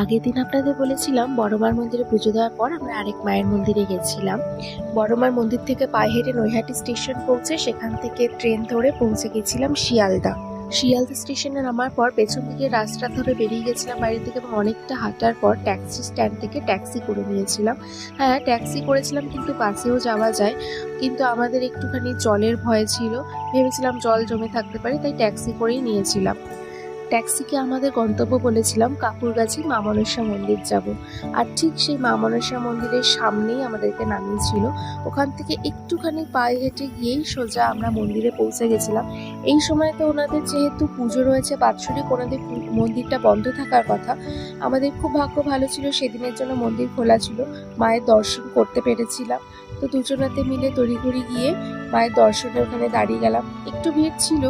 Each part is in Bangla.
আগের দিন আপনাদের বলেছিলাম বড়মার মন্দিরে পুজো দেওয়ার পর আমরা আরেক মায়ের মন্দিরে গেছিলাম। বড়মার মন্দির থেকে পায়ে হেঁটে নৈহাটি স্টেশন পৌঁছে সেখান থেকে ট্রেন ধরে পৌঁছে গেছিলাম শিয়ালদা। শিয়ালদা স্টেশনে নামার পর পেছন দিকে রাস্তা ধরে বেরিয়ে গেছিলাম বাইরে থেকে, এবং অনেকটা হাঁটার পর ট্যাক্সি স্ট্যান্ড থেকে ট্যাক্সি করে নিয়েছিলাম। হ্যাঁ, ট্যাক্সি করেছিলাম, কিন্তু বাসেও যাওয়া যায়, কিন্তু আমাদের একটুখানি জলের ভয় ছিল, ভেবেছিলাম জল জমে থাকতে পারে, তাই ট্যাক্সি করেই নিয়েছিলাম। ট্যাক্সিকে আমাদের গন্তব্য বলেছিলাম কাকুরগাছি মা মনসা মন্দির যাব, আর ঠিক সেই মা মনসা মন্দিরের সামনেই আমাদেরকে নামিয়েছিল। ওখান থেকে একটুখানি পায়ে হেঁটে গিয়েই সোজা আমরা মন্দিরে পৌঁছে গেছিলাম। এই সময় তো ওনাদের যেহেতু পুজো রয়েছে বাৎসরিক, ওনাদের মন্দিরটা বন্ধ থাকার কথা। আমাদের খুব ভাগ্য ভালো ছিল, সেদিনের জন্য মন্দির খোলা ছিল, মায়ের দর্শন করতে পেরেছিলাম। তো দুজনাতে মিলে তড়িঘড়ি গিয়ে মায়ের দর্শনের ওখানে দাঁড়িয়ে গেলাম। একটু ভিড় ছিল,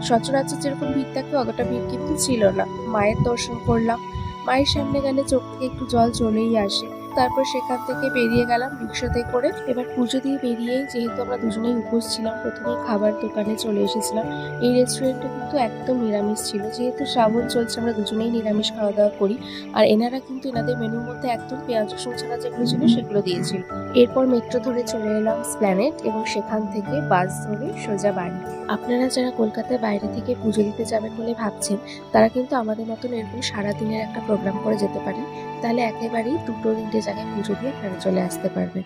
সচরাচর যেরকম ভিড় থাকে অতটা ভিড় কিন্তু ছিল না। মায়ের দর্শন করলাম। মায়ের সামনে গেলে চোখ থেকে একটু জল চলেই আসে। তারপর সেখান থেকে বেরিয়ে গেলাম রিক্সাতে করে। এবার পুজো দিয়ে বেরিয়েই, যেহেতু আমরা দুজনেই উপোস ছিলাম, প্রথমেই খাবার দোকানে চলে এসেছিলাম। এই রেস্টুরেন্টটা কিন্তু একদম নিরামিষ ছিল, যেহেতু শ্রাবণ চলছে আমরা দুজনেই নিরামিষ খাওয়া দাওয়া করি। আর এনারা কিন্তু এনাদের মেনুর মধ্যে একদম পেঁয়াজ রসুন ছাড়া যেগুলো ছিল সেগুলো দিয়েছিল। এরপর মেট্রো ধরে চলে এলাম স্প্ল্যানেড, এবং সেখান থেকে বাস ধরে সোজা বাড়ি। আপনারা যারা কলকাতার বাইরে থেকে পুজো দিতে যাবেন বলে ভাবছেন, তারা কিন্তু আমাদের মতন এরকম সারাদিনের একটা প্রোগ্রাম করে যেতে পারেন। তাহলে একেবারেই 2-3 জায়গায় পুজো দিয়ে আপনারা চলে আসতে পারবেন।